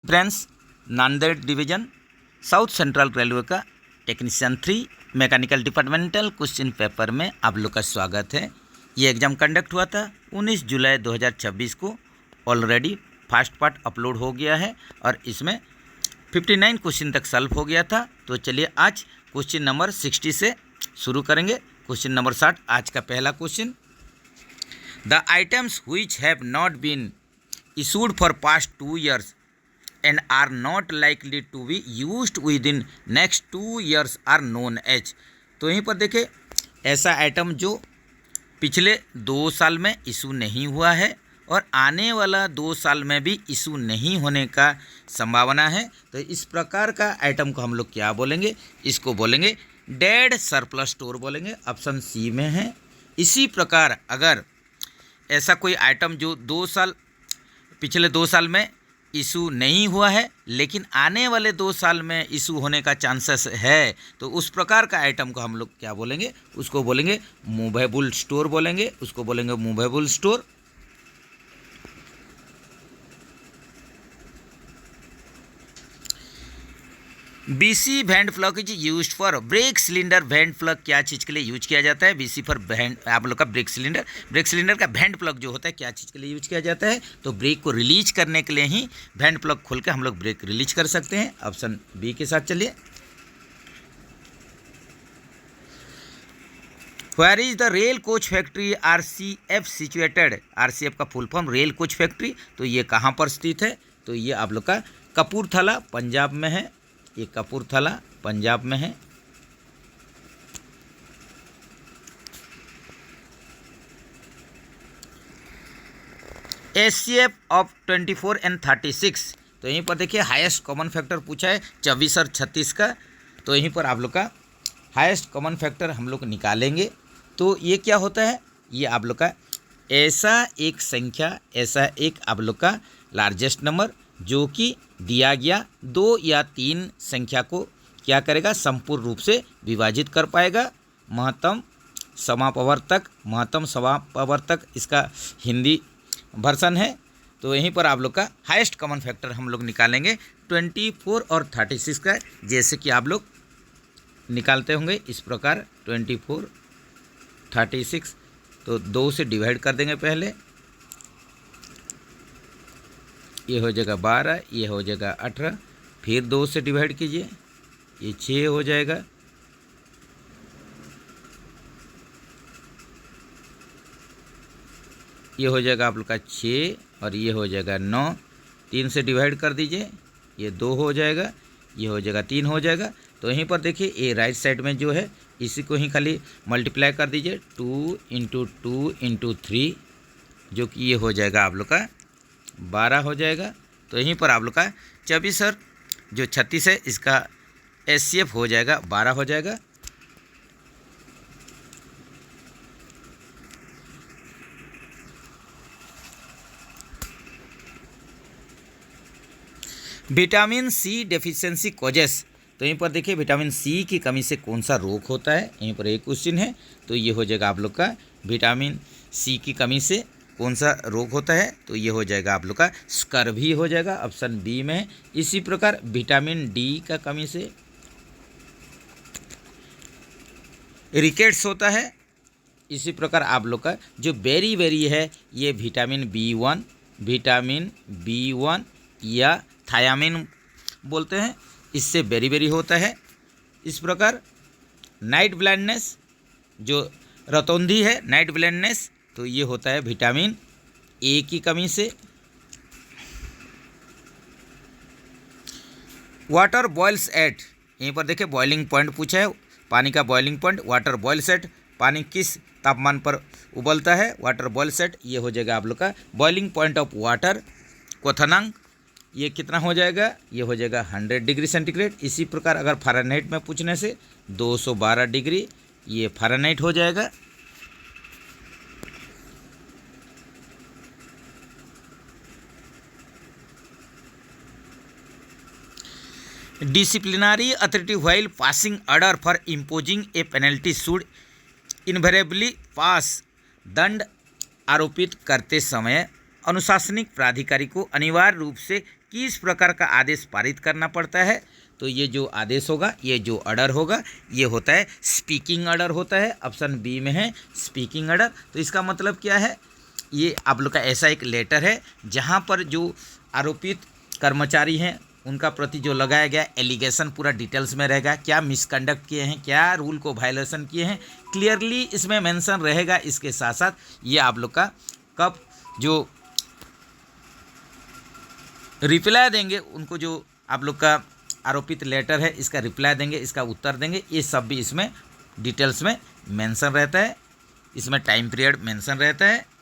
Friends, Nanded division south central railway का technician 3 mechanical departmental question paper में आप लोग का स्वागत है। ये एग्ज़ाम कंडक्ट हुआ था 19 जुलाई 2026 को। ऑलरेडी फर्स्ट पार्ट अपलोड हो गया है और इसमें 59 क्वेश्चन तक सॉल्व हो गया था। तो चलिए आज क्वेश्चन नंबर 60 से शुरू करेंगे। क्वेश्चन नंबर 60 आज का पहला question. The items which have not been issued for past 2 years and are not likely to be used within next 2 years are known as। तो यहीं पर देखें, ऐसा आइटम जो पिछले 2 साल में इशू नहीं हुआ है और आने वाला 2 साल में भी इशू नहीं होने का संभावना है। तो इस प्रकार का आइटम को हम लोग क्या बोलेंगे? इसको बोलेंगे डेड सरप्लस स्टोर बोलेंगे। ऑप्शन सी में है। इसी प्रकार अगर ऐसा कोई आइटम जो पिछले 2 साल में इशू नहीं हुआ है लेकिन आने वाले 2 साल में इशू होने का चांसेस है, तो उस प्रकार का आइटम को हम लोग क्या बोलेंगे? उसको बोलेंगे मूवेबल स्टोर बोलेंगे। उसको बोलेंगे movable store. BC went plug is used for brake cylinder. Went plug क्या चीज़ के लिए यूज किया जाता है? बीसी फॉर वेंट, आप लोग का ब्रेक सिलेंडर का वेंट प्लग जो होता है क्या चीज़ के लिए यूज किया जाता है? तो ब्रेक को रिलीज करने के लिए ही वेंट प्लग खोल के हम लोग ब्रेक रिलीज कर सकते हैं। ऑप्शन बी के साथ चलिए। Where is the rail coach factory RCF situated? RCF का full form rail coach factory. तो ये कहाँ पर स्थित है? तो ये आप लोग का कपूरथला पंजाब में है। ये कपूरथला पंजाब में है। HCF of 24 and 36। तो यहीं पर देखिए हाईएस्ट कॉमन फैक्टर पूछा है 24 और 36 का। तो यहीं पर आप लोग का हाईएस्ट कॉमन फैक्टर हम लोग निकालेंगे। तो ये क्या होता है? ये आप लोग का ऐसा एक आप लोग का लार्जेस्ट नंबर जो कि दिया गया 2 या 3 संख्या को क्या करेगा? संपूर्ण रूप से विभाजित कर पाएगा। महत्तम समापवर्तक इसका हिंदी वर्सन है। तो यहीं पर आप लोग का हाईएस्ट कॉमन फैक्टर हम लोग निकालेंगे 24 और 36 का, जैसे कि आप लोग निकालते होंगे इस प्रकार 24 36। तो 2 से डिवाइड कर देंगे पहले। ये हो जाएगा 12, ये हो जाएगा 18, फिर 2 से डिवाइड कीजिए, ये 6 हो जाएगा। ये हो जाएगा आप लोग का 6 और ये हो जाएगा 9। 3 से डिवाइड कर दीजिए, ये 2 हो जाएगा, ये हो जाएगा 3 हो जाएगा। तो यहीं पर देखिए ये राइट साइड में जो है इसी को ही खाली मल्टीप्लाई कर दीजिए 2 × 2 × 3, जो कि ये हो जाएगा आप लोग का 12 हो जाएगा। तो यहीं पर आप लोग का 24 और जो 36 है इसका HCF हो जाएगा 12 हो जाएगा। Vitamin C deficiency causes. तो यहीं पर देखिए विटामिन सी की कमी से कौन सा रोग होता है? यहीं पर एक क्वेश्चन है। तो ये हो जाएगा आप लोग का विटामिन सी की कमी से कौन सा रोग होता है? तो ये हो जाएगा आप लोग का स्कर्वी हो जाएगा। ऑप्शन बी में है। इसी प्रकार विटामिन डी का कमी से रिकेट्स होता है। इसी प्रकार आप लोग का जो बेरी है ये विटामिन B1 या थायामिन बोलते हैं, इससे बेरी होता है। इस प्रकार नाइट ब्लाइंडनेस, जो रतौंधी है नाइट ब्लाइंडनेस, तो ये होता है विटामिन ए की कमी से। वाटर बॉइल्स एट, यहीं पर देखिए बॉइलिंग पॉइंट पूछा है, पानी का boiling point. Water boils at, पानी किस तापमान पर उबलता है? वाटर बॉइल्स एट, ये हो जाएगा आप लोग का बॉइलिंग पॉइंट ऑफ वाटर। क्वथनांक ये कितना हो जाएगा? ये हो जाएगा 100 डिग्री सेंटीग्रेड। इसी प्रकार अगर फ़ारेनहाइट में पूछने से 212 डिग्री ये फ़ारेनहाइट हो जाएगा। Disciplinary authority while passing order for imposing a penalty should invariably pass. दंड आरोपित करते समय अनुशासनिक प्राधिकारी को अनिवार्य रूप से किस प्रकार का आदेश पारित करना पड़ता है? तो ये जो आदेश होगा, ये जो ऑर्डर होगा, ये होता है स्पीकिंग ऑर्डर होता है। ऑप्शन बी में है स्पीकिंग ऑर्डर। तो इसका मतलब क्या है? ये आप लोग का ऐसा एक लेटर है जहाँ पर जो आरोपित कर्मचारी हैं उनका प्रति जो लगाया गया एलिगेशन पूरा डिटेल्स में रहेगा, क्या मिसकंडक्ट किए हैं, क्या रूल को वायलेशन किए हैं, क्लियरली इसमें मेंशन रहेगा। इसके साथ साथ ये आप लोग का कब जो रिप्लाई देंगे, उनको जो आप लोग का आरोपित लेटर है इसका रिप्लाई देंगे, इसका उत्तर देंगे, ये सब भी इसमें डिटेल्स में मेंशन रहता है। इसमें टाइम पीरियड मेंशन रहता है।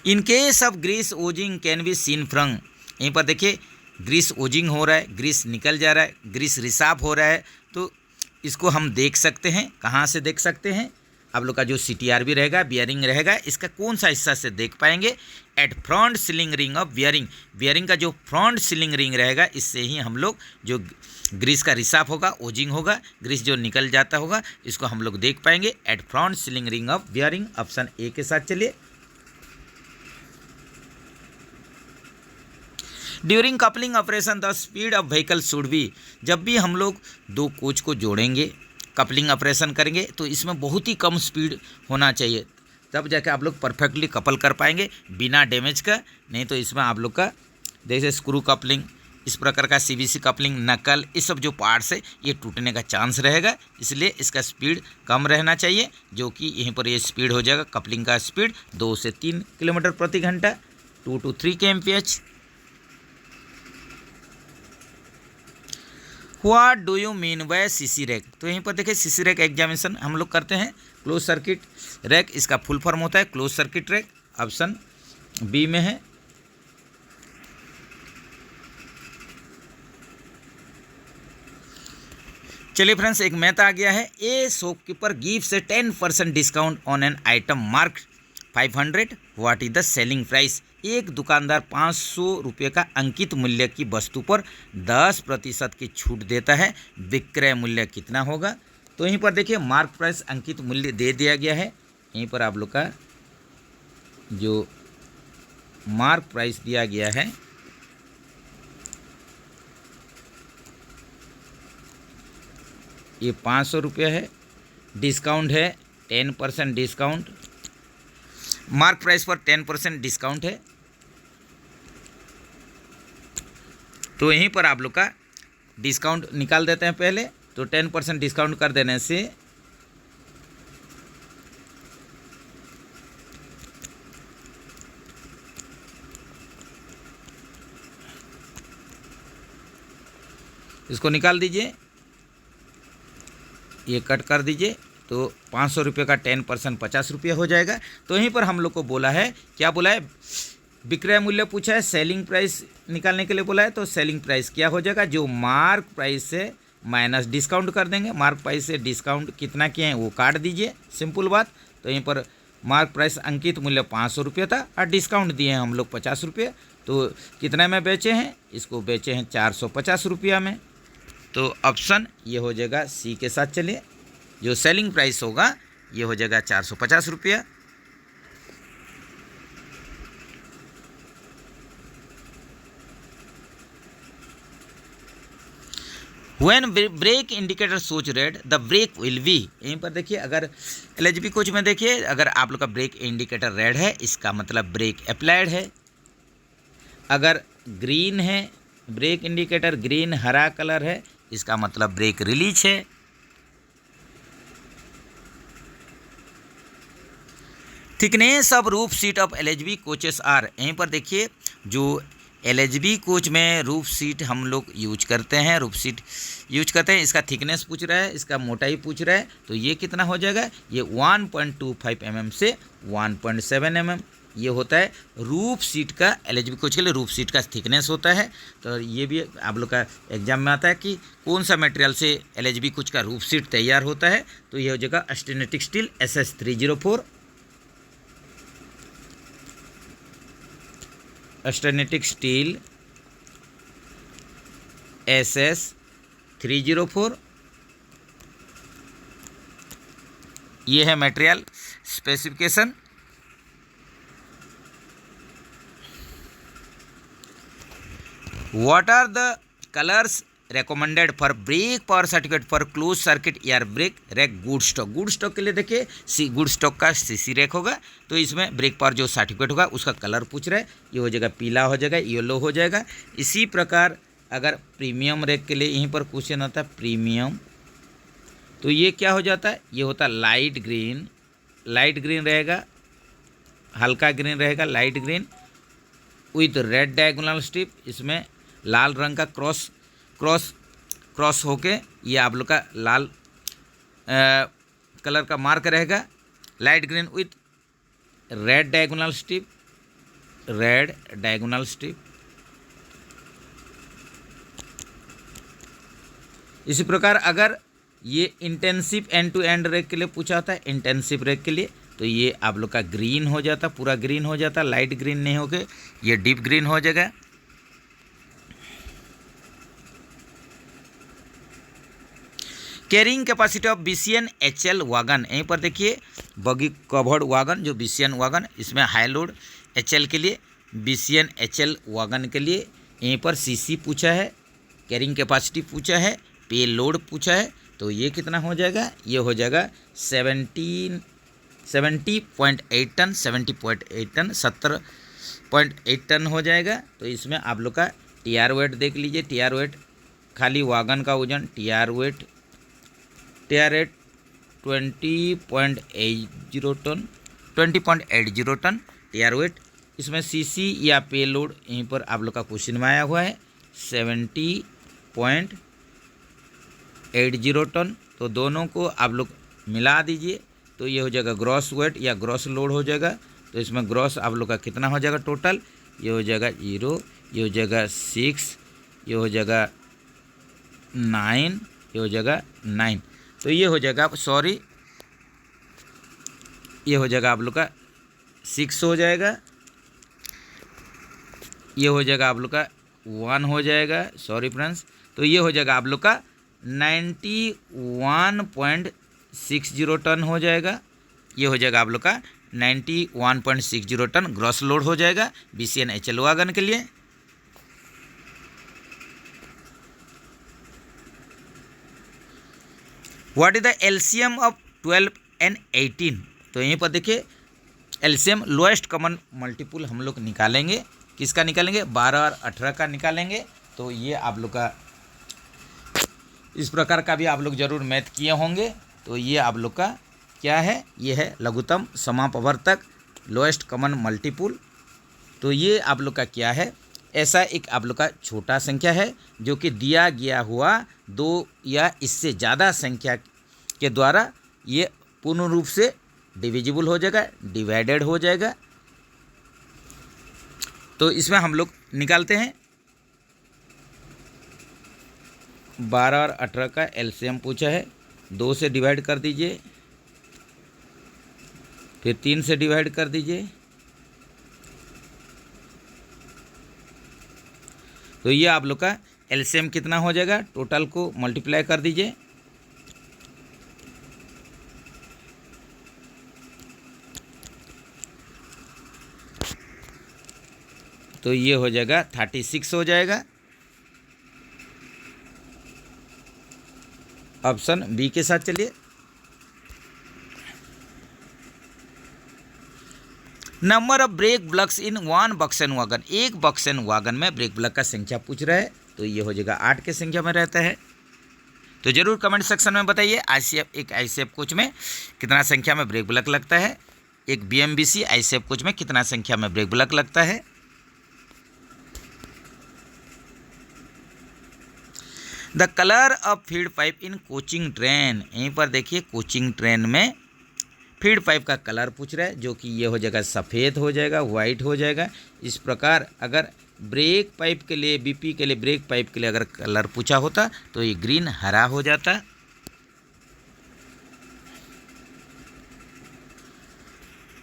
In case of grease oozing can be seen from, यहीं पर देखिए ग्रीस ओजिंग हो रहा है, ग्रीस निकल जा रहा है, ग्रीस रिसाव हो रहा है, तो इसको हम देख सकते हैं। कहाँ से देख सकते हैं? आप लोग का जो CTR भी रहेगा, बियरिंग रहेगा, इसका कौन सा हिस्सा से देख पाएंगे? At front sealing ring of bearing, bearing का जो फ्रंट सीलिंग रिंग रहेगा, इससे ही हम लोग जो ग्रीस का रिसाव होगा, ओजिंग होगा, ग्रीस जो निकल जाता होगा, इसको हम लोग देख पाएंगे at front sealing ring of bearing. Option A के साथ चलिए। During coupling operation the speed of vehicle should be, जब भी हम लोग दो कोच को जोड़ेंगे, कपलिंग ऑपरेशन करेंगे, तो इसमें बहुत ही कम स्पीड होना चाहिए, तब जाके आप लोग परफेक्टली कपल कर पाएंगे बिना डैमेज का। नहीं तो इसमें आप लोग का जैसे स्क्रू कपलिंग, इस प्रकार का CVC कपलिंग, नकल, ये सब जो पार्ट्स है ये टूटने का चांस रहेगा। इसलिए इसका स्पीड कम रहना चाहिए, जो कि यहीं पर ये स्पीड हो जाएगा कपलिंग का स्पीड 2 से 3 किलोमीटर प्रति घंटा, 2 to 3 kmph। What do you mean by CC rack? तो यहीं पर देखिए CC रैक एग्जामिनेशन हम लोग करते हैं। क्लोज सर्किट रैक, इसका फुल फॉर्म होता है close circuit rake. Option B में है। चलिए फ्रेंड्स, एक मैथ आ गया है। A shopkeeper gives a 10% discount on an item marked 500, what is the selling price? एक दुकानदार 500 रुपये का अंकित मूल्य की वस्तु पर 10% की छूट देता है, विक्रय मूल्य कितना होगा? तो यहीं पर देखिए मार्क प्राइस अंकित मूल्य दे दिया गया है। यहीं पर आप लोग का जो मार्क प्राइस दिया गया है, ये 500 रुपये है, डिस्काउंट है 10% डिस्काउंट, मार्क प्राइस पर 10% डिस्काउंट है। तो यहीं पर आप लोग का डिस्काउंट निकाल देते हैं पहले। तो 10% डिस्काउंट कर देने से इसको निकाल दीजिए, ये कट कर दीजिए। तो 500 रुपये का 10% 50 रुपये हो जाएगा। तो यहीं पर हम लोग को बोला है, क्या बोला है? विक्रय मूल्य पूछा है, सेलिंग प्राइस निकालने के लिए बोला है। तो सेलिंग प्राइस क्या हो जाएगा? जो मार्क प्राइस से माइनस डिस्काउंट कर देंगे। मार्क प्राइस से डिस्काउंट कितना किए हैं वो काट दीजिए, सिंपल बात। तो यहीं पर मार्क प्राइस अंकित मूल्य 500 रुपये था और डिस्काउंट दिए हैं हम लोग 50 रुपये। तो कितने में बेचे हैं? इसको बेचे हैं 450 रुपया में। तो ऑप्शन ये हो जाएगा सी के साथ चलिए। जो सेलिंग प्राइस होगा ये हो जाएगा 450 रुपया। When brake indicator shows red the brake will be, यहीं पर देखिए अगर LHB कोच में देखिए, अगर आप लोग का ब्रेक इंडिकेटर रेड है इसका मतलब ब्रेक अप्लाइड है। अगर ग्रीन है, ब्रेक इंडिकेटर ग्रीन हरा कलर है, इसका मतलब ब्रेक रिलीज है। Thickness of roof sheet of LHB coaches are, यहीं पर देखिए जो LHB कोच में रूफ सीट हम लोग यूज करते हैं, रूफ सीट यूज करते हैं। इसका थिकनेस पूछ रहा है, इसका मोटाई पूछ रहा है। तो ये कितना हो जाएगा? ये 1.25 mm से 1.7 mm ये होता है रूफ सीट का। LHB कोच के लिए रूफ सीट का थिकनेस होता है। तो ये भी आप लोग का एग्जाम में आता है कि कौन सा मटेरियल से LHB कोच का रूफ सीट तैयार होता है। तो ये हो जाएगा स्टेनेटिक स्टील SS304, स्टेनेटिक स्टील SS304। ये है material specification. What are the colours recommended for brake power certificate for close circuit air brake rake good stock के लिए देखिए गुड स्टॉक का सीसी रैक होगा, तो इसमें ब्रेक पावर जो सर्टिफिकेट होगा उसका कलर पूछ रहा है, ये हो जाएगा पीला हो जाएगा, येलो हो जाएगा। इसी प्रकार अगर प्रीमियम रैक के लिए यहीं पर क्वेश्चन आता है प्रीमियम, तो ये क्या हो जाता है, ये होता है लाइट ग्रीन रहेगा, हल्का ग्रीन रहेगा, light green with red diagonal strip, इसमें लाल रंग का क्रॉस होके ये आप लोग का लाल कलर का मार्क रहेगा, light green with red diagonal strip. इसी प्रकार अगर ये intensive end to end rake के लिए पूछा होता है, इंटेंसिव रैक के लिए, तो ये आप लोग का ग्रीन हो जाता, पूरा ग्रीन हो जाता, लाइट ग्रीन नहीं होके ये डीप ग्रीन हो जाएगा। Carrying capacity of BCN HL wagon, यहीं पर देखिए बगी कवर्ड वागन जो BCN वागन, इसमें हाई लोड HL के लिए, BCN HL वागन के लिए यहीं पर CC पूछा है, कैरिंग कैपेसिटी पूछा है, पे लोड पूछा है, तो ये कितना हो जाएगा, ये हो जाएगा 70.8 टन, 70.8 टन हो जाएगा। तो इसमें आप लोग का TR वेट देख लीजिए, TR वेट खाली वागन का वजन TR weight 20.80 ton TR weight. इसमें CC या पे लोड यहीं पर आप लोग का क्वेश्चन में आया हुआ है 70.80 टन, तो दोनों को आप लोग मिला दीजिए, तो ये हो जाएगा ग्रॉस वेट या ग्रॉस लोड हो जाएगा। तो इसमें ग्रॉस आप लोग का कितना हो जाएगा टोटल, ये हो जाएगा 0, ये हो जाएगा 6, ये हो जाएगा 9, ये हो जाएगा 9, तो ये हो जाएगा ये हो जाएगा आप लोग का 6 हो जाएगा, ये हो जाएगा आप लोग का 1 हो जाएगा, सॉरी फ्रेंड्स, तो ये हो जाएगा आप लोग का 91.60 टन हो जाएगा, ये हो जाएगा आप लोग का 91.60 टन ग्रॉस लोड हो जाएगा BCN HL वागन के लिए। What is the LCM of 12 and 18, तो यहीं पर देखिए LCM लोएस्ट कॉमन मल्टीपुल हम लोग निकालेंगे, किसका निकालेंगे, 12 और 18 का निकालेंगे। तो ये आप लोग का इस प्रकार का भी आप लोग जरूर मैथ किए होंगे। तो ये आप लोग का क्या है, ये है लघुत्तम समापवर्तक लोएस्ट कॉमन मल्टीपुल। तो ये आप लोग का क्या है, ऐसा एक आप लोग का छोटा संख्या है जो कि दिया गया हुआ 2 या इससे ज़्यादा संख्या के द्वारा ये पूर्ण रूप से डिविजिबल हो जाएगा, डिवाइडेड हो जाएगा। तो इसमें हम लोग निकालते हैं 12 और 18 का LCM पूछा है, 2 से डिवाइड कर दीजिए, फिर 3 से डिवाइड कर दीजिए, तो ये आप लोग का LCM कितना हो जाएगा, टोटल को मल्टीप्लाई कर दीजिए, तो ये हो जाएगा 36 हो जाएगा। ऑप्शन बी के साथ चलिए। Number of brake blocks in 1 BOXN wagon, एक बक्सन वागन में ब्रेक ब्लॉक का संख्या पूछ रहा है, तो ये हो जाएगा 8 के संख्या में रहता है। तो जरूर कमेंट सेक्शन में बताइए एक ICF कोच में कितना संख्या में ब्रेक ब्लॉक लगता है, एक BMBC ICF कोच में कितना संख्या में ब्रेक ब्लॉक लगता है। The colour of feed pipe in coaching train, यहीं पर देखिए कोचिंग ट्रेन में फीड पाइप का कलर पूछ रहा है, जो कि ये हो जाएगा सफ़ेद हो जाएगा, वाइट हो जाएगा। इस प्रकार अगर ब्रेक पाइप के लिए BP के लिए ब्रेक पाइप के लिए अगर कलर पूछा होता तो ये ग्रीन हरा हो जाता।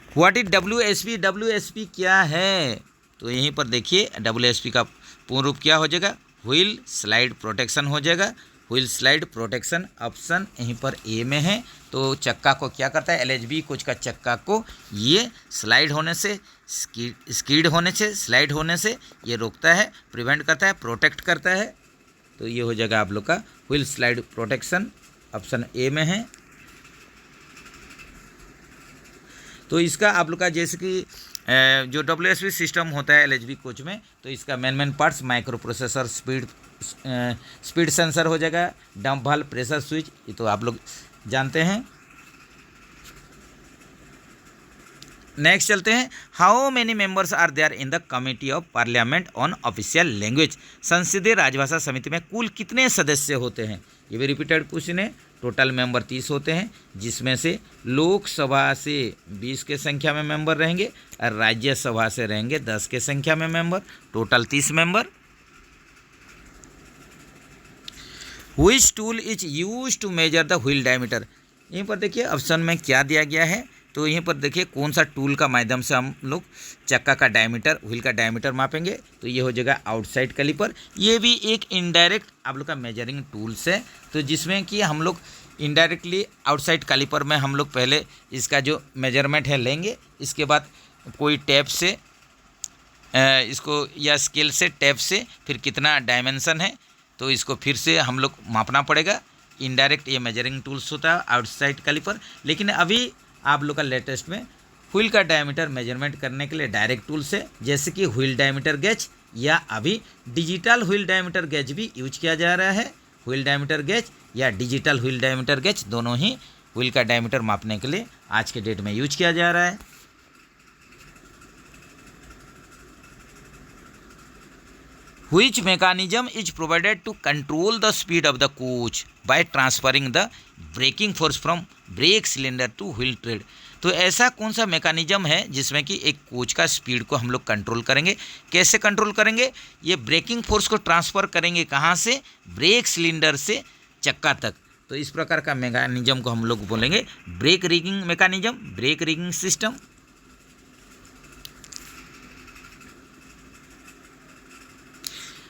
व्हाट इज WSP क्या है, तो यहीं पर देखिए WSP का पूर्ण रूप क्या हो जाएगा, व्हील स्लाइड प्रोटेक्शन हो जाएगा। व्हील स्लाइड प्रोटेक्शन ऑप्शन यहीं पर ए में है। तो चक्का को क्या करता है, एलएचबी कोच का चक्का को ये स्लाइड होने से, स्कीड होने से, स्लाइड होने से ये रोकता है, प्रिवेंट करता है, प्रोटेक्ट करता है। तो ये हो जाएगा आप लोग का wheel slide protection, option A में है। तो इसका आप लोग का जैसे कि जो WSP सिस्टम होता है एलएचबी कोच में, तो इसका main parts micro processor, speed sensor हो जाएगा, डंप वाल्व, प्रेशर स्विच, ये तो आप लोग जानते हैं। नेक्स्ट चलते हैं, how many members are there in the committee of parliament on official language. संसदीय राजभाषा समिति में कुल कितने सदस्य होते हैं, ये भी रिपीटेड क्वेश्चन है। टोटल मेंबर 30 होते हैं, जिसमें से लोकसभा से 20 के संख्या में मेंबर रहेंगे और राज्यसभा से रहेंगे 10 के संख्या में member, total 30 member. Which tool is use to measure the wheel diameter. यहीं पर देखिए ऑप्शन में क्या दिया गया है, तो यहीं पर देखिए कौन सा टूल का माध्यम से हम लोग चक्का का डायमीटर, व्हील का डायमीटर मापेंगे। तो ये हो जाएगा आउटसाइड कैलिपर। ये भी एक इनडायरेक्ट आप लोग का मेजरिंग टूल्स है, तो जिसमें कि हम लोग इनडायरेक्टली आउटसाइड कैलिपर में हम लोग पहले इसका जो मेजरमेंट है लेंगे, इसके बाद कोई टेप से इसको या स्केल से, टेप से फिर कितना डायमेंशन है तो इसको फिर से हम लोग मापना पड़ेगा। इनडायरेक्ट ये मेजरिंग टूल्स होता है आउटसाइड कैलिपर। लेकिन अभी आप लोग का लेटेस्ट में व्हील का डायमीटर मेजरमेंट करने के लिए डायरेक्ट टूल्स है, जैसे कि व्हील डायमीटर गेज, या अभी डिजिटल व्हील डायमीटर गेज भी यूज किया जा रहा है। व्हील डायमीटर गेज या डिजिटल व्हील डायमीटर गेज दोनों ही व्हील का डायमीटर मापने के लिए आज के डेट में यूज किया जा रहा है। Which mechanism is provided to control the speed of the coach by transferring the braking force from brake cylinder to wheel tread। तो ऐसा कौन सा मैकेनिज्म है जिसमें कि एक कोच का स्पीड को हम लोग कंट्रोल करेंगे। कैसे कंट्रोल करेंगे, ये ब्रेकिंग फोर्स को ट्रांसफ़र करेंगे कहाँ से, ब्रेक सिलेंडर से चक्का तक। तो इस प्रकार का मैकेनिज्म को हम लोग बोलेंगे brake rigging mechanism, brake rigging system.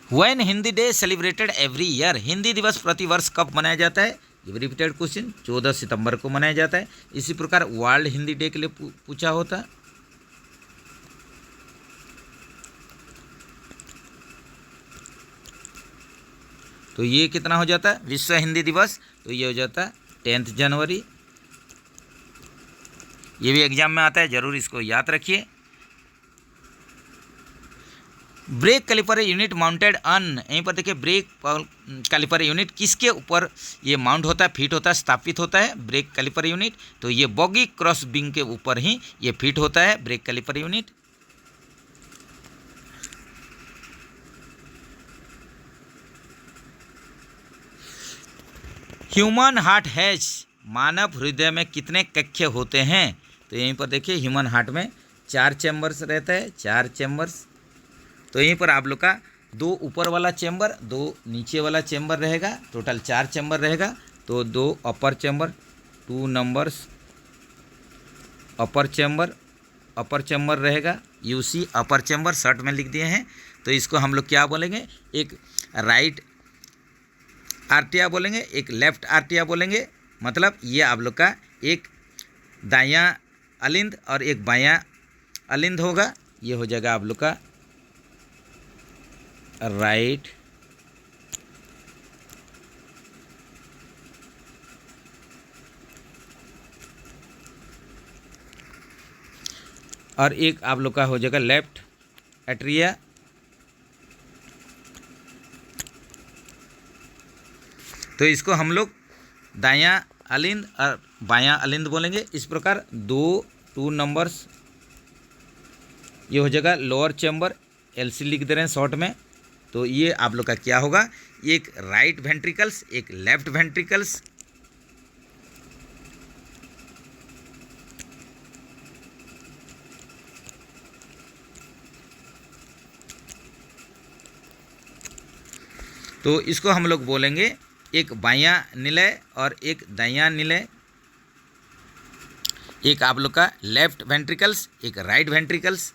When Hindi day celebrated every year, Hindi दिवस प्रतिवर्ष कब मनाया जाता है, ये भी रिपीटेड क्वेश्चन, 14 सितंबर को मनाया जाता है। इसी प्रकार वर्ल्ड हिंदी डे के लिए पूछा होता है। तो ये कितना हो जाता है, विश्व हिंदी दिवस, तो ये हो जाता है 10 जनवरी। ये भी एग्जाम में आता है, जरूर इसको याद रखिए। Brake caliper unit mounted on, यहीं पर देखिए ब्रेक कैलिपर यूनिट किसके ऊपर ये माउंट होता है, फिट होता है, स्थापित होता है ब्रेक कैलिपर यूनिट। तो ये बॉगी क्रॉस बिंग के ऊपर ही ये फिट होता है brake caliper unit. Human heart has, मानव हृदय में कितने कक्ष होते हैं। तो यहीं पर देखिए ह्यूमन हार्ट में 4 चैम्बर्स रहता है, 4 चैम्बर्स। तो यहीं पर आप लोग का 2 ऊपर वाला चैम्बर, 2 नीचे वाला चैम्बर रहेगा, टोटल 4 चैम्बर रहेगा। तो 2 अपर चैम्बर, 2 नंबर्स अपर चैम्बर रहेगा, यूसी अपर चैम्बर शॉर्ट में लिख दिए हैं। तो इसको हम लोग क्या बोलेंगे, एक राइट आर्टिया बोलेंगे, एक लेफ्ट आर्टिया बोलेंगे। मतलब ये आप लोग का एक दायां अलिंद और एक बायां अलिंद होगा। ये हो जाएगा आप लोग का राइट और एक आप लोग का हो जाएगा लेफ्ट एट्रिया। तो इसको हम लोग दायां अलिंद और बायां अलिंद बोलेंगे। इस प्रकार 2 नंबर्स ये हो जाएगा लोअर चैम्बर, एलसी लिख दे रहे हैं शॉर्ट में। तो ये आप लोग का क्या होगा, एक राइट वेंट्रिकल्स, एक लेफ्ट वेंट्रिकल्स। तो इसको हम लोग बोलेंगे एक बायां निलय और एक दायां निलय। एक आप लोग का लेफ्ट वेंट्रिकल्स, एक right ventricles.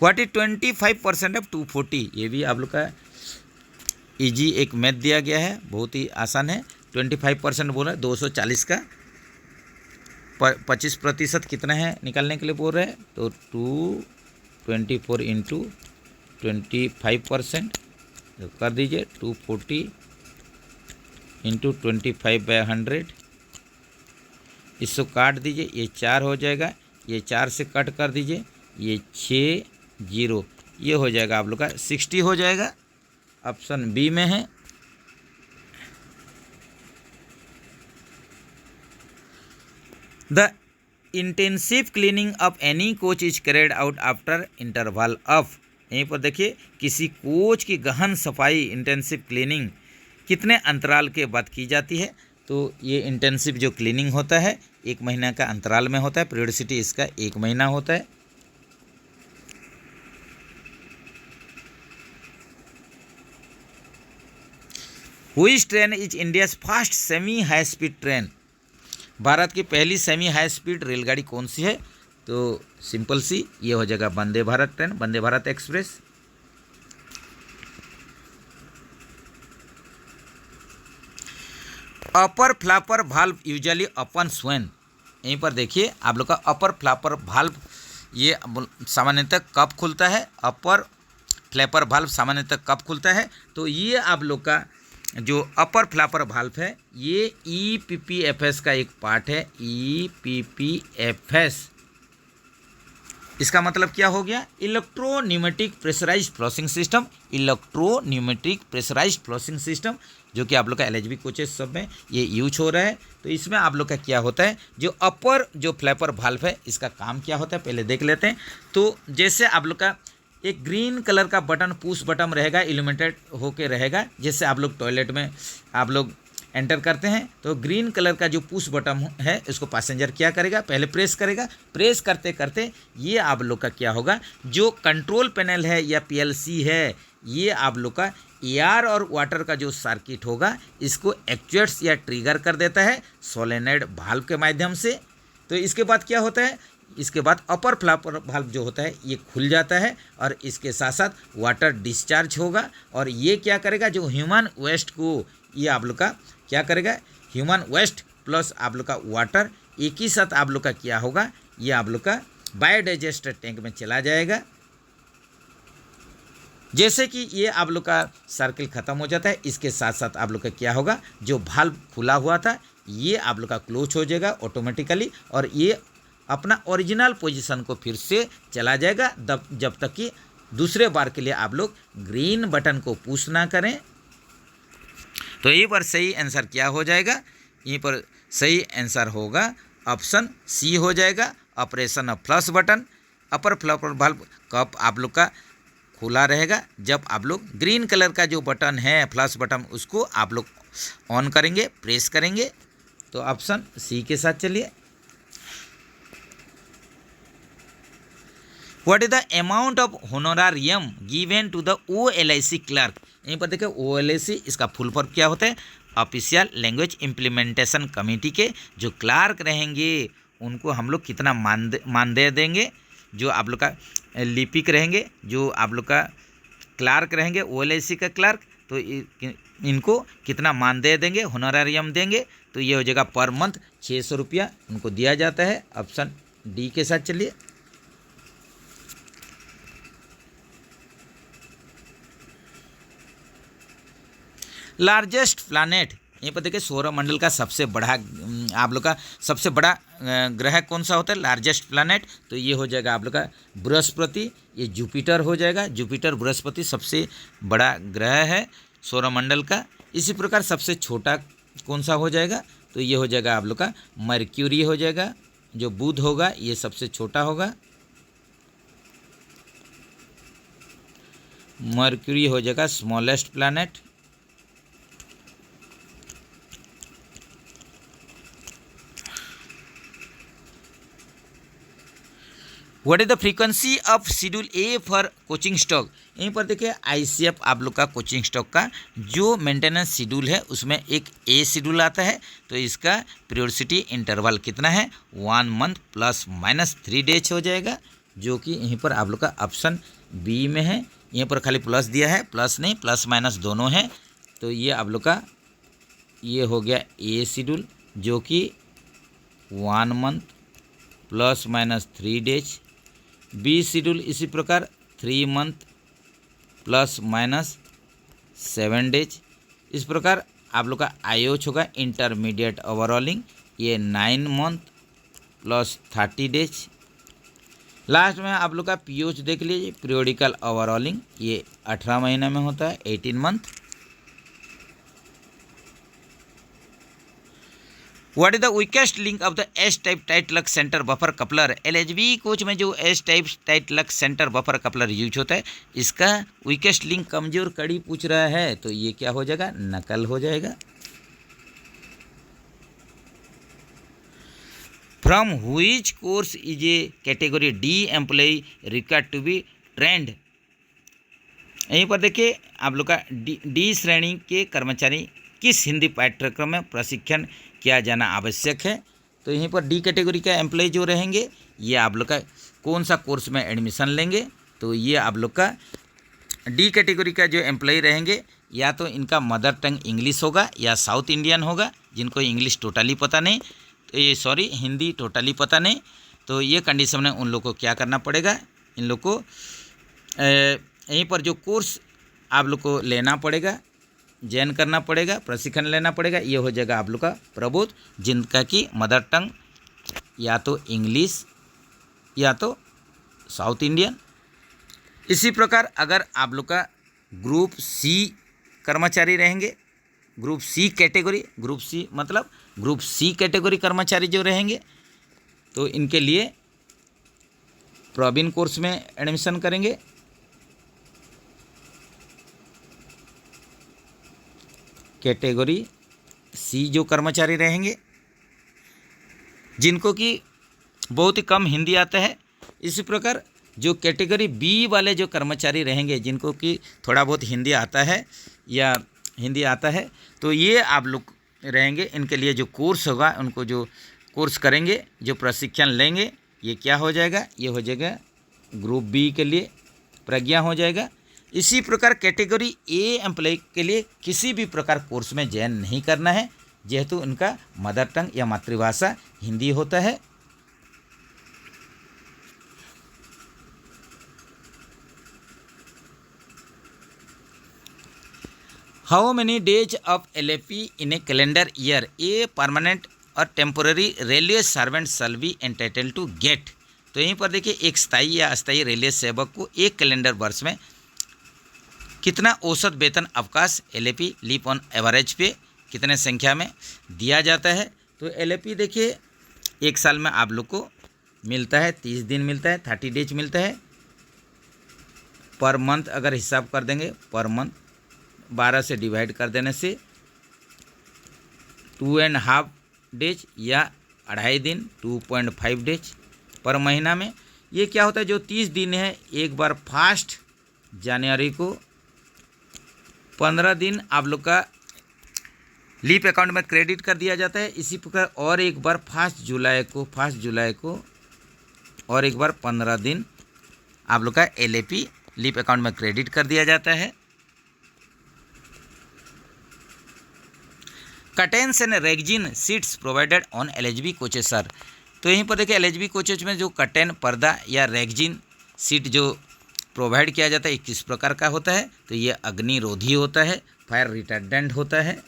What is 25% of 240, ये भी आप लोग का इजी एक मैथ दिया गया है, बहुत ही आसान है। 25% बोला 240 का 25% कितना है निकालने के लिए बोल रहे हैं, तो 224 इंटू 25% कर दीजिए, 240 इंटू 25/100, इसको काट दीजिए, ये 4 हो जाएगा, ये 4 से कट कर दीजिए, ये 6 0, ये हो जाएगा आप लोग का 60 हो जाएगा, ऑप्शन बी में है। The intensive cleaning of any coach is carried out after interval of, यहीं पर देखिए किसी कोच की गहन सफाई इंटेंसिव क्लीनिंग कितने अंतराल के बाद की जाती है, तो ये इंटेंसिव जो क्लीनिंग होता है 1 महीना का अंतराल में होता है, पीरियडिसिटी इसका 1 महीना होता है। Which train is India's first semi high speed train, Bharat की पहली सेमी हाई स्पीड रेलगाड़ी कौन सी है, तो सिंपल सी ये हो जाएगा Vande Bharat train, Vande Bharat express. Upper flapper valve usually open when, यहीं पर देखिए आप लोग का अपर फ्लैपर वाल्व ये सामान्यतः कब खुलता है, अपर फ्लैपर वाल्व सामान्यतः कब खुलता है, तो ये आप लोग का जो अपर फ्लैपर वाल्व है ये EPPFS का एक पार्ट है, EPPFS, इसका मतलब क्या हो गया, electropneumatic pressurised flushing system, electropneumatic pressurised flushing system, जो कि आप लोग का LHB कोचेस सब में ये यूज हो रहा है। तो इसमें आप लोग का क्या होता है, जो अपर जो फ्लैपर वाल्व है इसका काम क्या होता है पहले देख लेते हैं। तो जैसे आप लोग का एक ग्रीन कलर का बटन पुश बटन रहेगा, इल्यूमिनेटेड होके रहेगा, जैसे आप लोग टॉयलेट में आप लोग एंटर करते हैं तो ग्रीन कलर का जो पुश बटन है इसको पैसेंजर क्या करेगा, पहले प्रेस करेगा, प्रेस करते करते ये आप लोग का क्या होगा, जो कंट्रोल पैनल है या PLC है, ये आप लोग का एयर और वाटर का जो सर्किट होगा इसको एक्चुएट्स या ट्रिगर कर देता है सोलेनॉइड वाल्व के माध्यम से। तो इसके बाद क्या होता है, इसके बाद अपर फ्लैपर वाल्व जो होता है ये खुल जाता है और इसके साथ साथ वाटर डिस्चार्ज होगा, और ये क्या करेगा, जो ह्यूमन वेस्ट को ये आप लोग का क्या करेगा, ह्यूमन वेस्ट प्लस आप लोग का वाटर एक ही साथ आप लोग का क्या होगा, ये आप लोग का बायोडाइजेस्टर टैंक में चला जाएगा। जैसे कि ये आप लोग का सर्किल ख़त्म हो जाता है, इसके साथ साथ आप लोग का क्या होगा, जो वाल्व खुला हुआ था ये आप लोग का क्लोज हो जाएगा ऑटोमेटिकली, और ये अपना ओरिजिनल पोजीशन को फिर से चला जाएगा जब तक कि दूसरे बार के लिए आप लोग ग्रीन बटन को पुश ना करें। तो यहीं पर सही आंसर क्या हो जाएगा, यहीं पर सही आंसर होगा ऑप्शन सी हो जाएगा, operation of flush button. Upper flapper valve कब आप लोग का खुला रहेगा, जब आप लोग ग्रीन कलर का जो बटन है फ्लश बटन उसको आप लोग ऑन करेंगे, प्रेस करेंगे। तो ऑप्शन सी के साथ चलिए। What is the amount of honorarium given to the OLIC clerk, यहीं पर देखिए OLIC इसका फुल फॉर्म क्या होता है, ऑफिशियल लैंग्वेज इम्प्लीमेंटेशन कमेटी के जो क्लर्क रहेंगे उनको हम लोग कितना मानदेय देंगे, जो आप लोग का लिपिक रहेंगे, जो आप लोग का क्लर्क रहेंगे OLIC का क्लर्क, तो इनको कितना मानदेय देंगे, होनोरारियम देंगे, तो ये हो जाएगा पर मंथ 600 रुपया उनको दिया जाता है। ऑप्शन डी के साथ चलिए। लार्जेस्ट प्लैनेट, यहीं पर देखिए सौरमंडल का सबसे बड़ा आप लोग का सबसे बड़ा ग्रह कौन सा होता है, लार्जेस्ट प्लैनेट, तो ये हो जाएगा आप लोग का बृहस्पति, ये जुपिटर हो जाएगा। जुपिटर बृहस्पति सबसे बड़ा ग्रह है सौरमंडल का। इसी प्रकार सबसे छोटा कौन सा हो जाएगा, तो ये हो जाएगा आप लोग का मर्क्यूरी हो जाएगा, जो बुध होगा ये सबसे छोटा होगा, मर्क्यूरी हो जाएगा smallest planet. What is the frequency of schedule A for coaching stock, यहीं पर देखिए ICF आप लोग का कोचिंग स्टॉक का जो मेंटेनेंस शेड्यूल है उसमें एक ए शेड्यूल आता है, तो इसका पीरियोडिसिटी इंटरवल कितना है, 1 मंथ +- 3 डेज हो जाएगा। जो कि यहीं पर आप लोग का ऑप्शन बी में है। यहाँ पर खाली प्लस दिया है, प्लस नहीं प्लस माइनस दोनों है। तो ये आप लोग का ये हो गया ए शेड्यूल जो कि 1 month plus minus 3 days. B schedule इसी प्रकार 3 मंथ प्लस माइनस 7 डेज। इस प्रकार आप लोग का आईओच होगा इंटरमीडिएट ओवरऑलिंग, ये 9 मंथ प्लस 30 डेज। लास्ट में आप लोग का पीओच देख लीजिए, पीरियोडिकल ओवरऑलिंग, ये 18 महीने में होता है, 18 month. What is the weakest link of the S type tight luck centre buffer coupler? LHB coach में जो S type tight luck centre buffer coupler use होता है, इसका वीकेस्ट लिंक कमजोर कड़ी पूछ रहा है, तो ये क्या हो जाएगा? नकल हो जाएगा। From which course is a category D employ required to be trained? यहीं पर देखिए आप लोग का डी श्रेणी के कर्मचारी किस हिंदी पाठ्यक्रम में प्रशिक्षण किया जाना आवश्यक है? तो यहीं पर डी कैटेगरी का एम्प्लॉय जो रहेंगे ये आप लोग का कौन सा कोर्स में एडमिशन लेंगे? तो ये आप लोग का डी कैटेगरी का जो एम्प्लॉय रहेंगे या तो इनका मदर टंग इंग्लिश होगा या साउथ इंडियन होगा, जिनको इंग्लिश टोटली पता नहीं, तो ये सॉरी हिंदी टोटली पता नहीं, तो ये कंडीशन में उन लोग को क्या करना पड़ेगा? इन लोग को यहीं पर जो कोर्स आप लोग को लेना पड़ेगा, जॉइन करना पड़ेगा, प्रशिक्षण लेना पड़ेगा, ये हो जाएगा आप लोग का प्रबोध, जिनका की मदर टंग या तो इंग्लिश या तो साउथ इंडियन। इसी प्रकार अगर आप लोग का ग्रुप सी कर्मचारी रहेंगे, group C category, group C मतलब ग्रुप सी कैटेगरी कर्मचारी जो रहेंगे, तो इनके लिए प्रवीण कोर्स में एडमिशन करेंगे। कैटेगरी सी जो कर्मचारी रहेंगे जिनको कि बहुत ही कम हिंदी आता है, इसी प्रकार जो कैटेगरी बी वाले जो कर्मचारी रहेंगे जिनको कि थोड़ा बहुत हिंदी आता है या हिंदी आता है, तो ये आप लोग रहेंगे। इनके लिए जो कोर्स होगा, उनको जो कोर्स करेंगे, जो प्रशिक्षण लेंगे, ये क्या हो जाएगा? ये हो जाएगा ग्रुप बी के लिए प्रज्ञा हो जाएगा। इसी प्रकार कैटेगरी ए एम्प्लॉय के लिए किसी भी प्रकार कोर्स में जॉइन नहीं करना है, जेहेतु उनका मदर टंग या मातृभाषा हिंदी होता है। How many days of LAP in a calendar year a permanent और temporary railway servant shall be entitled to get? तो यहीं पर देखिए एक स्थायी या अस्थायी रेलवे सेवक को एक कैलेंडर वर्ष में कितना औसत वेतन अवकाश एलएपी लीप ऑन एवरेज पे कितने संख्या में दिया जाता है? तो एलएपी देखिए एक साल में आप लोग को मिलता है 30 दिन मिलता है, 30 डेज मिलता है। पर मंथ अगर हिसाब कर देंगे, पर मंथ 12 से डिवाइड कर देने से 2.5 डेज या 2.5 दिन 2.5 डेज पर महीना में। ये क्या होता है? जो 30 दिन है, एक बार 1 जनवरी को 15 दिन आप लोग का लीप अकाउंट में क्रेडिट कर दिया जाता है। इसी प्रकार और एक बार 1 जुलाई को और एक बार 15 दिन आप लोग का एलएपी लीप अकाउंट में क्रेडिट कर दिया जाता है। Curtains and rexine seats provided on LHB coaches sir? तो यहीं पर देखिए एलएचबी कोचेज में जो कर्टेन पर्दा या रेगजिन सीट जो प्रोवाइड किया जाता है किस प्रकार का होता है? तो ये अग्निरोधी होता है, फायर रिटार्डेंट होता है।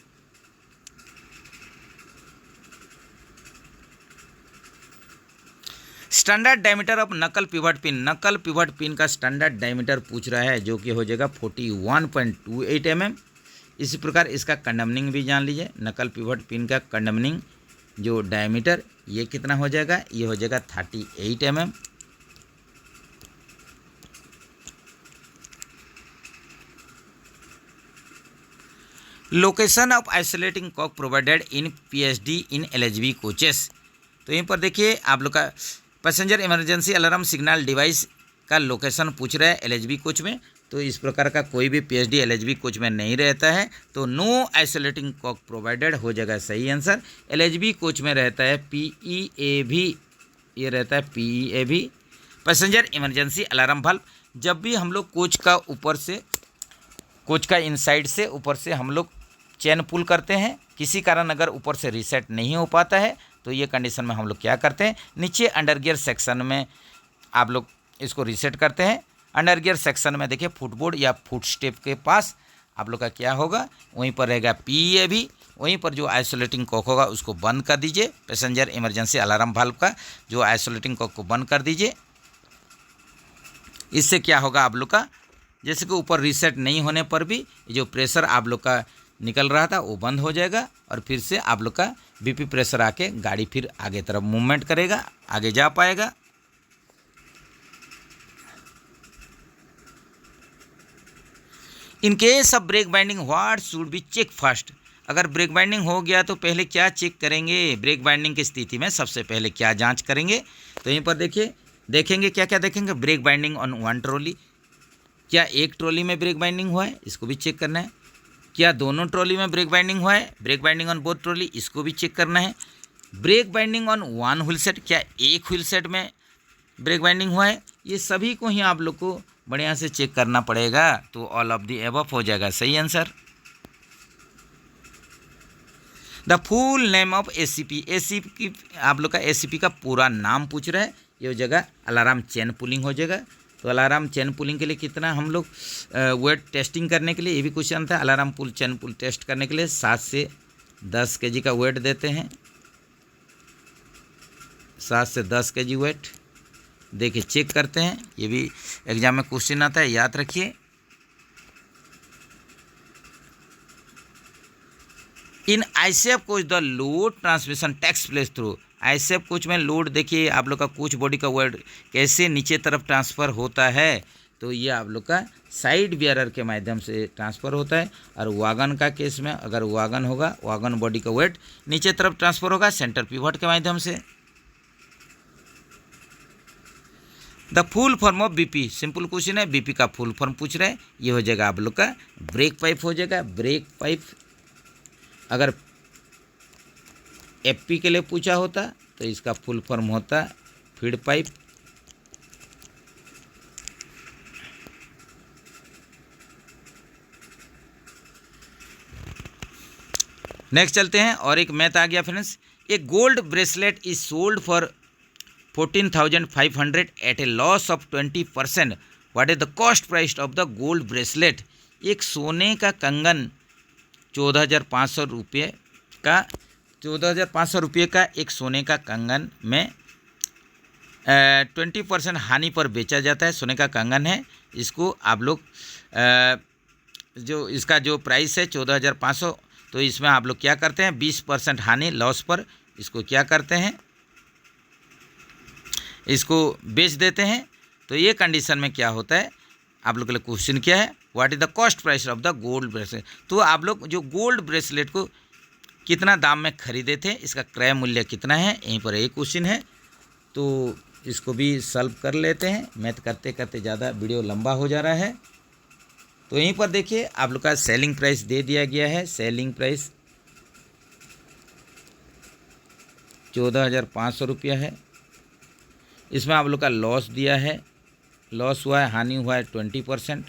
स्टैंडर्ड डायमीटर ऑफ नकल पिवट पिन, नकल पिवट पिन का स्टैंडर्ड डायमीटर पूछ रहा है, जो कि हो जाएगा 41.28 mm। इसी प्रकार इसका कंडमनिंग भी जान लीजिए। नकल पिवट पिन का कंडमनिंग जो डायमीटर ये कितना हो जाएगा? ये हो जाएगा 38 mm। Location of isolating cock provided in PHD in LHB coaches. तो यहीं पर देखिए आप लोग का passenger emergency alarm signal device का लोकेशन पूछ रहा है एलएचबी कोच में। तो इस प्रकार का कोई भी पीएचडी एलएचबी कोच में नहीं रहता है, तो नो आइसोलेटिंग कॉक प्रोवाइडेड हो जाएगा सही आंसर। एलएचबी कोच में रहता है पीईएवी, ये रहता है पीईएवी, पैसेंजर इमरजेंसी अलार्म वाल्व, जब भी हम लोग कोच का ऊपर से, कोच का इनसाइड से ऊपर से हम लोग चेन पुल करते हैं, किसी कारण अगर ऊपर से रीसेट नहीं हो पाता है तो ये कंडीशन में हम लोग क्या करते हैं, नीचे अंडर गियर सेक्शन में आप लोग इसको रीसेट करते हैं। अंडर गियर सेक्शन में देखिए फुटबोर्ड या फुट स्टेप के पास आप लोग का क्या होगा, वहीं पर रहेगा PAV, वहीं पर जो आइसोलेटिंग कॉक होगा उसको बंद कर दीजिए। पैसेंजर इमरजेंसी अलार्म वाल्व का जो आइसोलेटिंग कॉक को बंद कर दीजिए। इससे क्या होगा आप लोग का, जैसे कि ऊपर रीसेट नहीं होने पर भी जो प्रेशर आप लोग का निकल रहा था वो बंद हो जाएगा और फिर से आप लोग का BP प्रेशर आके गाड़ी फिर आगे तरफ मूवमेंट करेगा, आगे जा पाएगा। In case of brake binding what should be check first, अगर ब्रेक बाइंडिंग हो गया तो पहले क्या चेक करेंगे, ब्रेक बाइंडिंग की स्थिति में सबसे पहले क्या जांच करेंगे, तो यहीं पर देखिए देखेंगे क्या क्या देखेंगे। Break binding on one trolley, क्या एक ट्रॉली में ब्रेक बाइंडिंग हुआ है, इसको भी चेक करना है। क्या दोनों ट्रॉली में ब्रेक बाइंडिंग हुआ है, break binding on both trolley, इसको भी चेक करना है। Break binding on one wheel set, क्या एक व्हील सेट में ब्रेक बाइंडिंग हुआ है, ये सभी को ही आप लोग को बढ़िया से चेक करना पड़ेगा। तो ऑल ऑफ दी अबव हो जाएगा सही answer. The full name of ACP आप लोग का ACP का पूरा नाम पूछ रहा है, ये हो जाएगा अलार्म चेन पुलिंग हो जाएगा। तो अलार्म चेन पुलिंग के लिए कितना हम लोग वेट टेस्टिंग करने के लिए, ये भी क्वेश्चन था, अलार्म पुल चेन पुल टेस्ट करने के लिए 7 से 10 kg का वेट देते हैं, 7 से 10 kg वेट देखिए चेक करते हैं। ये भी एग्जाम में क्वेश्चन आता है, याद रखिए। In ICF coach the load transmission takes place through, ICF coach में लोड देखिए आप लोग का कोच बॉडी का वेट कैसे नीचे तरफ ट्रांसफ़र होता है, तो ये आप लोग का साइड बियरर के माध्यम से ट्रांसफ़र होता है। और वागन का केस में अगर वागन होगा, वागन बॉडी का वेट नीचे तरफ ट्रांसफ़र होगा सेंटर पिवट के माध्यम से। The full form of BP, simple question है, BP का फुल फॉर्म पूछ रहे हैं, ये हो जाएगा आप लोग का ब्रेक पाइप हो जाएगा। ब्रेक पाइप अगर FP के लिए पूछा होता तो इसका फुल फॉर्म होता फीड पाइप। नेक्स्ट चलते हैं और एक मैथ आ गया friends. A gold bracelet is sold for 14,500 at a loss of 20%, what is the cost price of the gold bracelet. एक सोने का कंगन 14,500 रुपये का, 14,500 रुपये का एक सोने का कंगन में 20% हानि पर बेचा जाता है। सोने का कंगन है, इसको आप लोग जो इसका जो प्राइस है 14,500, तो इसमें आप लोग क्या करते हैं 20% हानि लॉस पर इसको क्या करते हैं, इसको बेच देते हैं। तो ये कंडीशन में क्या होता है, आप लोग के लिए क्वेश्चन क्या है, what is the cost price of the gold bracelet. तो आप लोग जो गोल्ड ब्रेसलेट को कितना दाम में खरीदे थे, इसका क्रय मूल्य कितना है, यहीं पर एक क्वेश्चन है। तो इसको भी सॉल्व कर लेते हैं, मैथ करते करते ज़्यादा वीडियो लंबा हो जा रहा है। तो यहीं पर देखिए आप लोग का सेलिंग प्राइस दे दिया गया है, सेलिंग प्राइस 14,500 रुपया है। इसमें आप लोग का लॉस दिया है, लॉस हुआ है, हानि हुआ है 20%,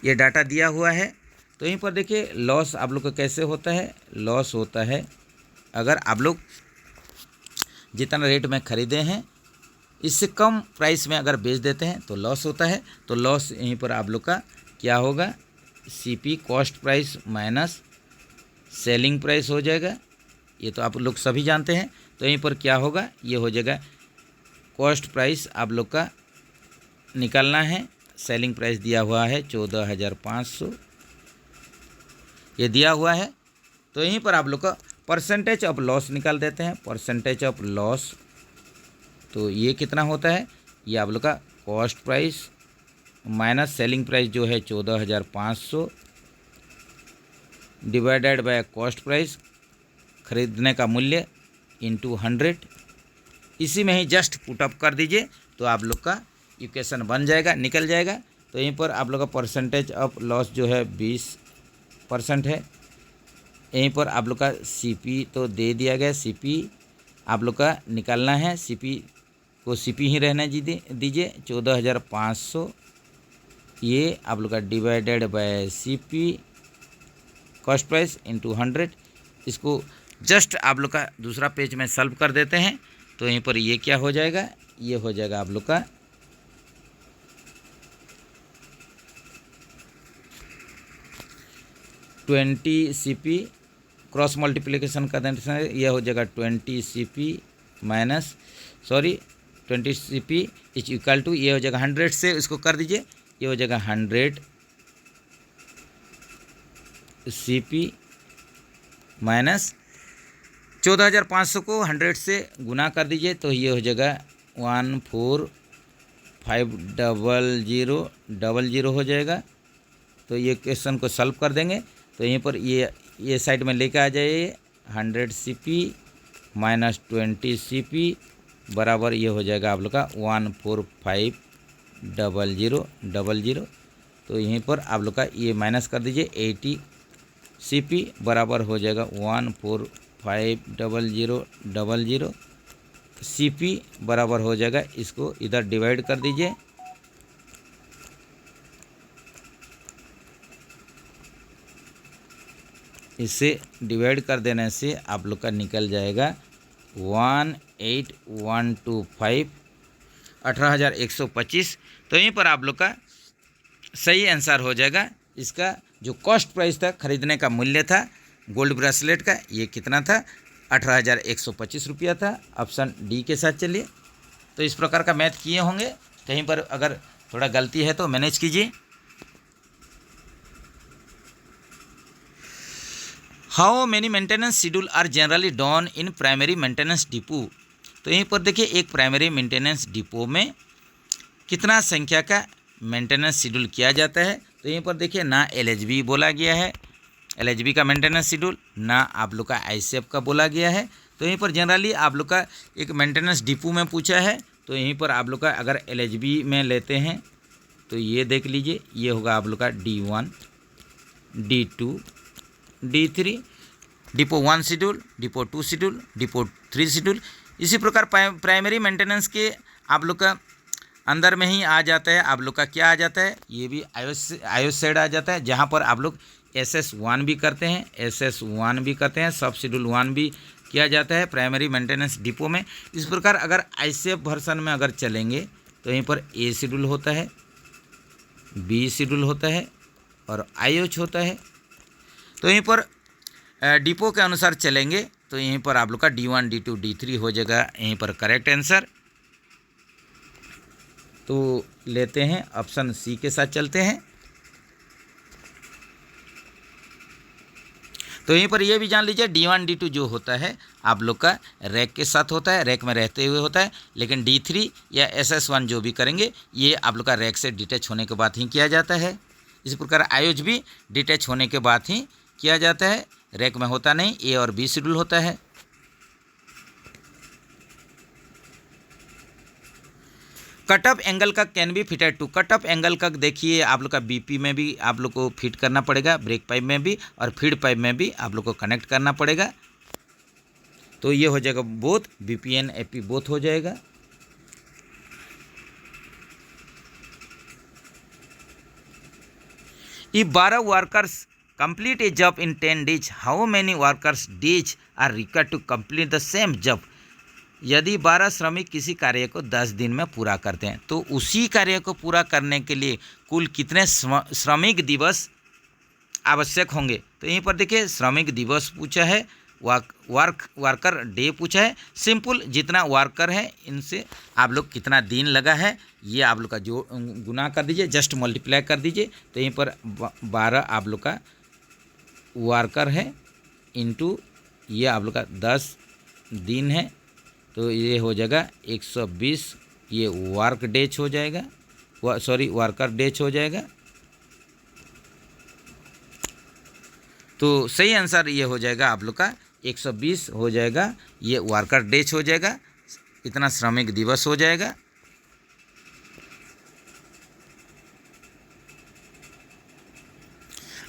ये डाटा दिया हुआ है। तो यहीं पर देखिए लॉस आप लोग का कैसे होता है, लॉस होता है अगर आप लोग जितना रेट में ख़रीदे हैं इससे कम प्राइस में अगर बेच देते हैं तो लॉस होता है। तो लॉस यहीं पर आप लोग का क्या होगा, CP cost price minus selling price हो जाएगा, ये तो आप लोग सभी जानते हैं। तो यहीं पर क्या होगा, ये हो जाएगा कॉस्ट प्राइस आप लोग का निकालना है, सेलिंग प्राइस दिया हुआ है 14,500 ये दिया हुआ है। तो यहीं पर आप लोग का परसेंटेज ऑफ लॉस निकाल देते हैं, परसेंटेज ऑफ लॉस तो ये कितना होता है, ये आप लोग का cost price minus selling price जो है 14,500 डिवाइडेड बाय कॉस्ट प्राइस खरीदने का मूल्य इंटू 100, इसी में ही जस्ट पुटअप कर दीजिए तो आप लोग का इक्वेशन बन जाएगा, निकल जाएगा। तो यहीं पर आप लोग का परसेंटेज ऑफ लॉस जो है 20% है। यहीं पर आप लोग का CP तो दे दिया गया, CP आप लोग का निकालना है, CP को सीपी ही रहने दीजिए। 14,500 ये आप लोग का divided by CP cost price into 100। इसको जस्ट आप लोग का दूसरा पेज में सॉल्व कर देते हैं। तो यहीं पर ये क्या हो जाएगा, ये हो जाएगा आप लोग का 20 CP क्रॉस मल्टीप्लिकेशन का देने से यह हो जाएगा 20 CP minus 20 CP is equal to ये हो जाएगा 100 से इसको कर दीजिए, ये हो जाएगा 100 CP माइनस 14,500 को 100 से गुना कर दीजिए, तो ये हो जाएगा 14,500,000 हो जाएगा। तो ये क्वेश्चन को सॉल्व कर देंगे। तो यहीं पर ये साइड में लेके आ जाइए 100 CP माइनस 20 CP बराबर ये हो जाएगा आप लोग का 14,500,000। तो यहीं पर आप लोग का ये माइनस कर दीजिए 80 CP बराबर हो जाएगा 14,500,000 CP बराबर हो जाएगा, इसको इधर डिवाइड कर दीजिए। इसे डिवाइड कर देने से आप लोग का निकल जाएगा 18,125 18,125। तो यहीं पर आप लोग का सही आंसर हो जाएगा। इसका जो कॉस्ट प्राइस था, खरीदने का मूल्य था गोल्ड ब्रेसलेट का, ये कितना था 18,125 रुपया था। ऑप्शन डी के साथ चलिए। तो इस प्रकार का मैथ किए होंगे, कहीं पर अगर थोड़ा गलती है तो मैनेज कीजिए। How many maintenance schedule are generally done in primary maintenance depot. तो यहीं पर देखिए एक प्राइमरी मेंटेनेंस डिपो में कितना संख्या का मेंटेनेंस शेड्यूल किया जाता है। तो यहीं पर देखिए ना LHB बोला गया है, LHB का मेंटेनेंस शेड्यूल, ना आप लोग का ICF का बोला गया है। तो यहीं पर जनरली आप लोग का एक मेंटेनेंस डिपो में पूछा है। तो यहीं पर आप लोग का अगर LHB में लेते हैं तो ये देख लीजिए, ये होगा आप लोग का D1 D2 D3 depot 1 schedule, depot 2 schedule, depot 3 schedule. इसी प्रकार प्राइमरी मेंटेनेंस के आप लोग का अंदर में ही आ जाता है, आप लोग का क्या आ जाता है, ये भी आयोस साइड आ जाता है, जहाँ पर आप लोग SS1 भी करते हैं, SS1 भी करते हैं, सब शेड्यूल 1 भी किया जाता है प्राइमरी मेंटेनेंस डिपो में। इस प्रकार अगर ICF वर्सन में अगर चलेंगे तो यहीं पर A शेड्यूल होता है, B शेड्यूल होता है और IOH होता है। तो यहीं पर डिपो के अनुसार चलेंगे तो यहीं पर आप लोग का D1 D2 D3 हो जाएगा यहीं पर करेक्ट आंसर। तो लेते हैं ऑप्शन सी के साथ चलते हैं। तो यहीं पर ये भी जान लीजिए D1 D2 जो होता है आप लोग का रैक के साथ होता है, रैक में रहते हुए होता है। लेकिन D3 या SS1 जो भी करेंगे ये आप लोग का रैक से डिटैच होने के बाद ही किया जाता है। इसी प्रकार IOH भी डिटैच होने के बाद ही किया जाता है, रैक में होता नहीं, A और B शेड्यूल होता है। कट ऑफ एंगल का can be fitted to, cut off angle का देखिए आप लोग का BP में भी आप लोग को फिट करना पड़ेगा, ब्रेक पाइप में भी और फीड पाइप में भी आप लोग को कनेक्ट करना पड़ेगा। तो ये हो जाएगा both BP and AP both हो जाएगा। If 12 workers complete a job in 10 days, how many workers days are required to complete the same job? यदि 12 श्रमिक किसी कार्य को 10 दिन में पूरा करते हैं तो उसी कार्य को पूरा करने के लिए कुल कितने श्रमिक दिवस आवश्यक होंगे। तो यहीं पर देखिए श्रमिक दिवस पूछा है, वर्कर डे पूछा है। सिंपल जितना वर्कर है इनसे आप लोग कितना दिन लगा है ये आप लोग का जो गुना कर दीजिए, जस्ट मल्टीप्लाई कर दीजिए। तो यहीं पर 12 आप लोग का वर्कर है इंटू ये आप लोग का 10 दिन है, तो ये हो जाएगा 120, ये वर्क डेज हो जाएगा, वर्कर डेज हो जाएगा। तो सही आंसर ये हो जाएगा आप लोग का 120 हो जाएगा, ये वर्कर डेज हो जाएगा, इतना श्रमिक दिवस हो जाएगा।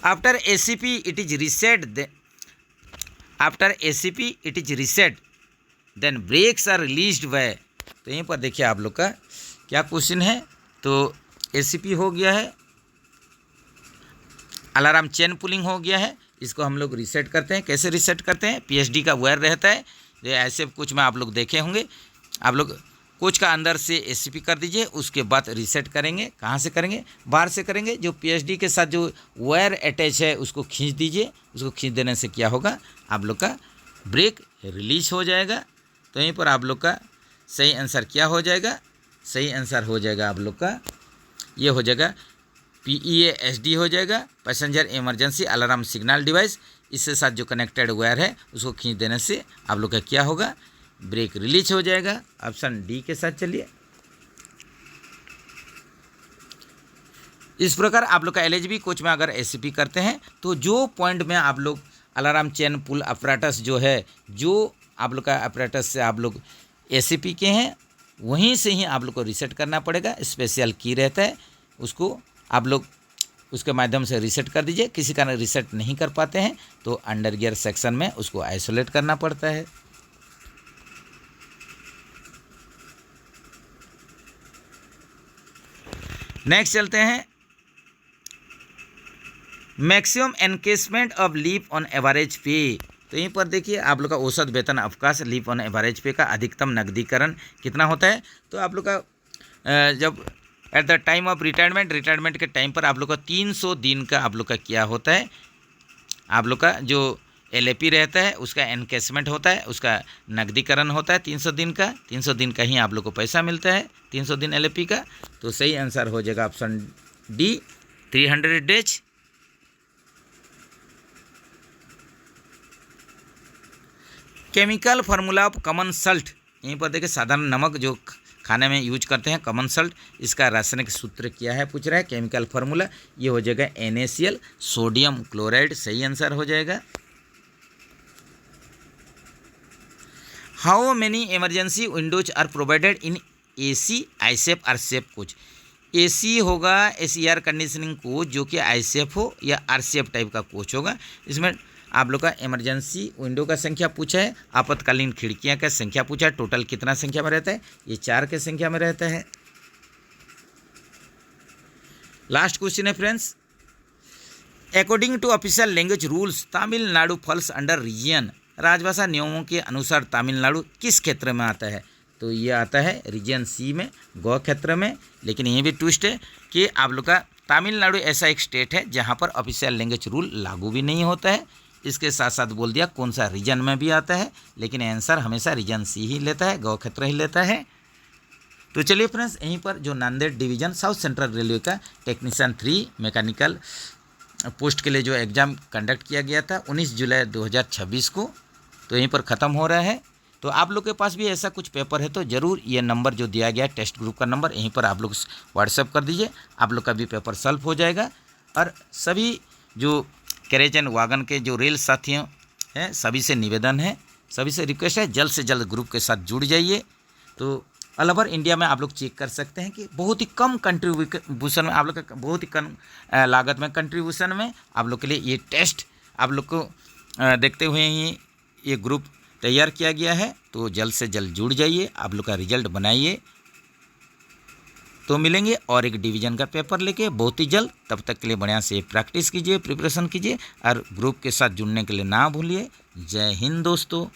After ACP it is reset, then brakes are released by तो यहीं पर देखिए आप लोग का क्या क्वेश्चन है। तो एसीपी हो गया है, अलार्म चेन पुलिंग हो गया है, इसको हम लोग रीसेट करते हैं। कैसे रीसेट करते हैं? पीएचडी का वायर रहता है, ये ऐसे कुछ में आप लोग देखे होंगे। आप लोग कोच का अंदर से एसीपी कर दीजिए, उसके बाद रीसेट करेंगे। कहाँ से करेंगे? बाहर से करेंगे। जो पीएचडी के साथ जो वायर अटैच है उसको खींच दीजिए। उसको खींच देने से क्या होगा? आप लोग का ब्रेक रिलीज हो जाएगा। तो यहीं पर आप लोग का सही आंसर क्या हो जाएगा? सही आंसर हो जाएगा आप लोग का, ये हो जाएगा PEASD हो जाएगा, passenger emergency alarm signal device. इसके साथ जो कनेक्टेड वायर है उसको खींच देने से आप लोग का क्या होगा? ब्रेक रिलीज हो जाएगा। ऑप्शन डी के साथ चलिए। इस प्रकार आप लोग का LHB कोच में अगर एसीपी करते हैं तो जो पॉइंट में आप लोग अलार्म चेन पुल अपरेटस जो है, जो आप लोग का अपरेटस से आप लोग एसीपी के हैं, वहीं से ही आप लोग को रीसेट करना पड़ेगा। स्पेशल की रहता है, उसको आप लोग उसके माध्यम से रीसेट कर दीजिए। किसी कारण रीसेट नहीं कर पाते हैं तो अंडर गियर सेक्शन में उसको आइसोलेट करना पड़ता है। नेक्स्ट चलते हैं, maximum encashment of leave on average pay. तो यहीं पर देखिए आप लोग का औसत वेतन अवकाश लीव ऑन एवरेज पे का अधिकतम नकदीकरण कितना होता है? तो आप लोग का जब at the time of retirement के टाइम पर आप लोग का 300 दिन का आप लोग का क्या होता है? आप लोग का जो LAP रहता है उसका एनकेसमेंट होता है, उसका नकदीकरण होता है 300 दिन का। 300 दिन का ही आप लोग को पैसा मिलता है, 300 दिन LAP का। तो सही आंसर हो जाएगा option D, 300 days. Chemical formula of common Salt. यहीं पर देखिए साधारण नमक जो खाने में यूज करते हैं, कॉमन सल्ट, इसका रासायनिक सूत्र क्या है पूछ रहा है। केमिकल फार्मूला ये हो जाएगा NaCl, सोडियम क्लोराइड। सही आंसर हो जाएगा। How many emergency windows are provided in AC, ISAF और सेफ कोच? AC होगा AC एयर कंडीशनिंग कोच, जो कि ISAF हो या RCF टाइप का कोच होगा। इसमें आप लोग का इमरजेंसी विंडो का संख्या पूछा है, आपातकालीन खिड़कियां का संख्या पूछा है। टोटल कितना संख्या में रहता है? ये 4 के संख्या में रहता है। लास्ट क्वेश्चन है friends, according to official language rules Tamil Nadu falls under region. राजभाषा नियमों के अनुसार तमिलनाडु किस क्षेत्र में आता है? तो ये आता है रीजन C में, गौ क्षेत्र में। लेकिन ये भी ट्विस्ट है कि आप लोग का तमिलनाडु ऐसा एक स्टेट है जहाँ पर ऑफिशियल लैंग्वेज रूल लागू भी नहीं होता है। इसके साथ साथ बोल दिया कौन सा रीजन में भी आता है, लेकिन आंसर हमेशा रीजन C ही लेता है, गौ क्षेत्र ही लेता है। तो चलिए फ्रेंड्स, यहीं पर जो Nanded division south central railway का टेक्नीशियन 3 मैकेनिकल पोस्ट के लिए जो एग्ज़ाम कंडक्ट किया गया था 19 जुलाई 2026 को, तो यहीं पर ख़त्म हो रहा है। तो आप लोग के पास भी ऐसा कुछ पेपर है तो ज़रूर ये नंबर जो दिया गया है टेस्ट ग्रुप का नंबर, यहीं पर आप लोग व्हाट्सएप कर दीजिए। आप लोग का भी पेपर सॉल्व हो जाएगा। और सभी जो कैरेज एंड वागन के जो रेल साथियों हैं, सभी से निवेदन है, सभी से रिक्वेस्ट है, जल्द से जल्द ग्रुप के साथ जुड़ जाइए। तो ऑल ओवर इंडिया में आप लोग चेक कर सकते हैं कि बहुत ही कम कंट्रीब्यूशन में आप लोग का, बहुत ही कम लागत में कंट्रीब्यूशन में आप लोग के लिए ये टेस्ट आप लोग को देखते हुए ही ये ग्रुप तैयार किया गया है। तो जल्द से जल्द जुड़ जाइए, आप लोग का रिजल्ट बनाइए। तो मिलेंगे और एक डिवीज़न का पेपर लेके बहुत ही जल्द। तब तक के लिए बढ़िया से प्रैक्टिस कीजिए, प्रिपरेशन कीजिए और ग्रुप के साथ जुड़ने के लिए ना भूलिए। जय हिंद दोस्तों।